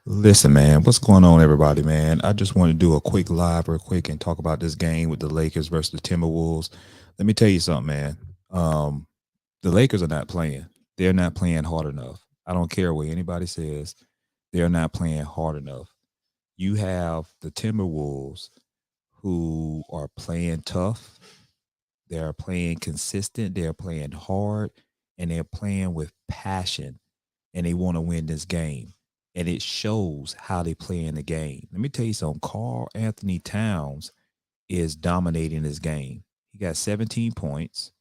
Listen, man, what's going on, everybody, man? I just want to do a quick live real quick and talk about this game with the Lakers versus the Timberwolves. Let me tell you something, man. Um, the Lakers are not playing. They're not playing hard enough. I don't care what anybody says. They're not playing hard enough. You have the Timberwolves who are playing tough. They're playing consistent. They're playing hard, and they're playing with passion, and they want to win this game. And it shows how they play in the game. Let me tell you something. Carl Anthony Towns is dominating this game. He got 17 points.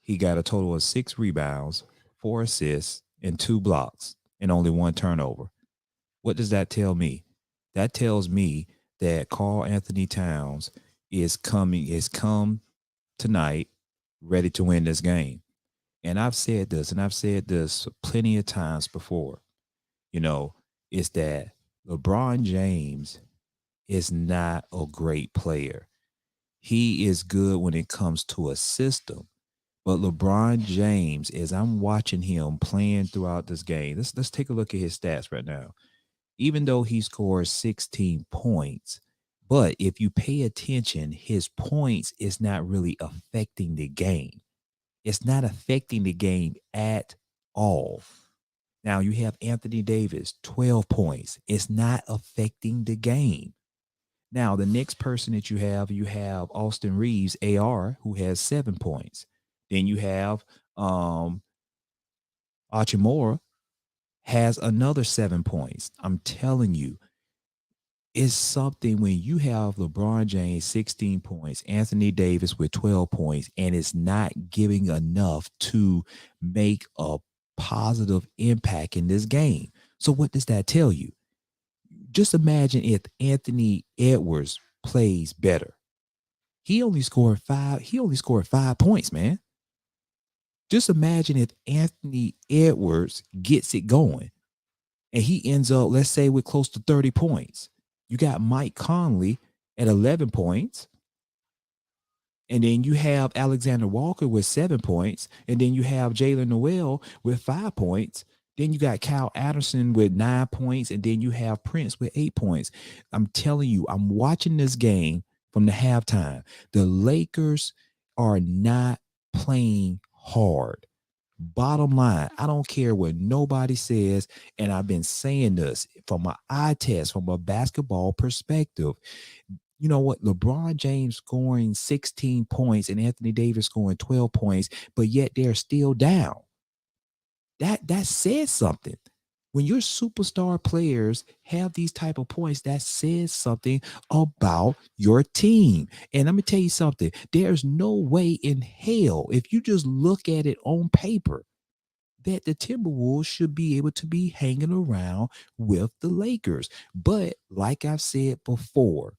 He got a total of 6 rebounds, 4 assists, and 2 blocks, and only 1 turnover. What does that tell me? That tells me that Carl Anthony Towns is come tonight ready to win this game. And I've said this plenty of times before. You know, is that LeBron James is not a great player. He is good when it comes to a system. But LeBron James, as I'm watching him playing throughout this game, let's take a look at his stats right now. Even though he scores 16 points, but if you pay attention, his points is not really affecting the game. It's not affecting the game at all. Now you have Anthony Davis, 12 points. It's not affecting the game. Now, the next person that you have Austin Reeves, AR, who has 7 points. Then you have Achimura has another 7 points. I'm telling you, it's something when you have LeBron James 16 points, Anthony Davis with 12 points, and it's not giving enough to make a positive impact in this game. So what does that tell you? Just imagine if Anthony Edwards plays better. He only scored 5 points, man. Just imagine if Anthony Edwards gets it going and he ends up, let's say, with close to 30 points. You got Mike Conley at 11 points. And then you have Alexander Walker with 7 points. And then you have Jalen Noel with 5 points. Then you got Kyle Anderson with 9 points. And then you have Prince with 8 points. I'm telling you, I'm watching this game from the halftime. The Lakers are not playing hard. Bottom line, I don't care what nobody says. And I've been saying this from my eye test, from a basketball perspective. You know what? LeBron James scoring 16 points and Anthony Davis scoring 12 points, but yet they're still down. That says something. When your superstar players have these type of points, that says something about your team. And let me tell you something. There's no way in hell, if you just look at it on paper, that the Timberwolves should be able to be hanging around with the Lakers. But like I've said before,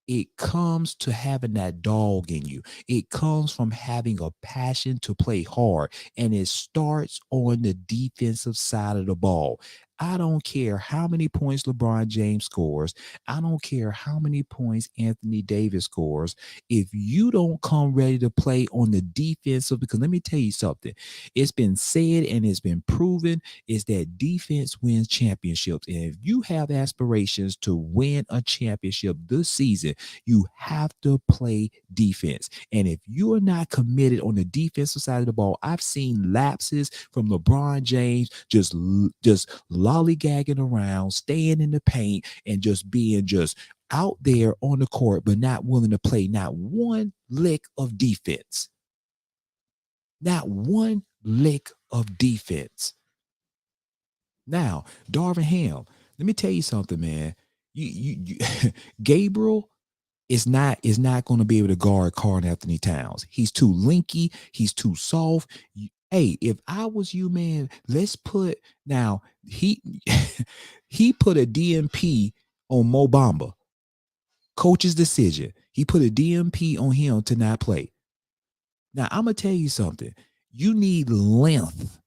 it comes to having that dog in you. It comes from having a passion to play hard, and it starts on the defensive side of the ball. I don't care how many points LeBron James scores. I don't care how many points Anthony Davis scores. If you don't come ready to play on the defensive, because let me tell you something, it's been said and it's been proven is that defense wins championships. And if you have aspirations to win a championship this season, you have to play defense. And if you are not committed on the defensive side of the ball, I've seen lapses from LeBron James just lollygagging around, staying in the paint, and just being just out there on the court, but not willing to play not one lick of defense. Not one lick of defense. Now, Darvin Ham, let me tell you something, man. You Gabriel is not going to be able to guard Karl Anthony Towns. He's too linky. He's too soft. Hey, if I was you, man, let's put now he he put a DMP on Mo Bamba. Coach's decision. He put a DMP on him to not play. Now I'm gonna tell you something. You need length.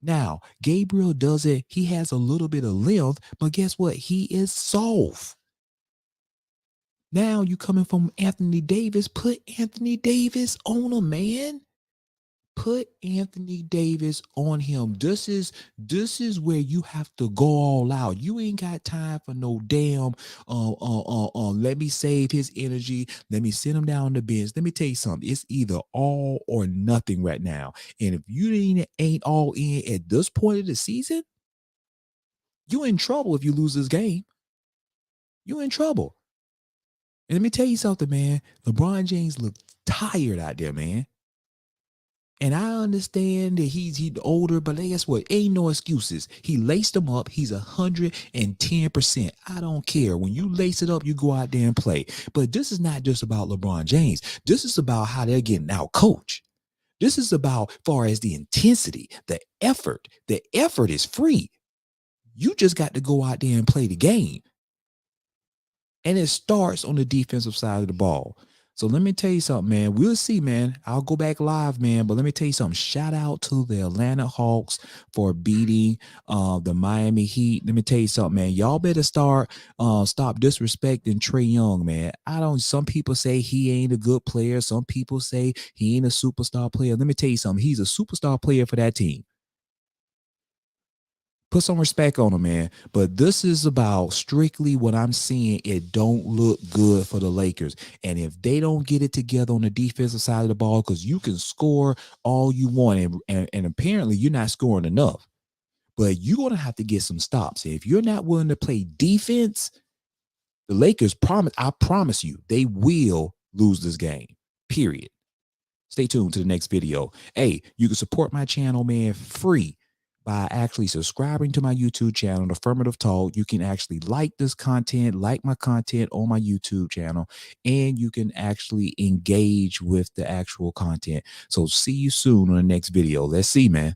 Now Gabriel does it. He has a little bit of length, but guess what? He is soft. Now you coming from Anthony Davis, put Anthony Davis on him, man. Put Anthony Davis on him. This is where you have to go all out. You ain't got time for no damn let me save his energy. Let me send him down the bench. Let me tell you something. It's either all or nothing right now. And if you ain't all in at this point of the season, you in trouble if you lose this game. You in trouble. And let me tell you something, man. LeBron James looked tired out there, man. And I understand that he's older, but guess what? Ain't no excuses. He laced them up. He's 110%. I don't care. When you lace it up, you go out there and play. But this is not just about LeBron James. This is about how they're getting out coached. This is about far as the intensity, the effort. The effort is free. You just got to go out there and play the game. And it starts on the defensive side of the ball. So let me tell you something, man. We'll see, man. I'll go back live, man. But let me tell you something. Shout out to the Atlanta Hawks for beating the Miami Heat. Let me tell you something, man. Y'all better stop disrespecting Trae Young, man. Some people say he ain't a good player. Some people say he ain't a superstar player. Let me tell you something. He's a superstar player for that team. Put some respect on him, man. But this is about strictly what I'm seeing. It don't look good for the Lakers. And if they don't get it together on the defensive side of the ball, because you can score all you want, and apparently you're not scoring enough. But you're going to have to get some stops. If you're not willing to play defense, the Lakers I promise you, they will lose this game. Period. Stay tuned to the next video. Hey, you can support my channel, man, free by actually subscribing to my YouTube channel, Affirmative Talk. You can actually like this content, like my content on my YouTube channel, and you can actually engage with the actual content. So see you soon on the next video. Let's see, man.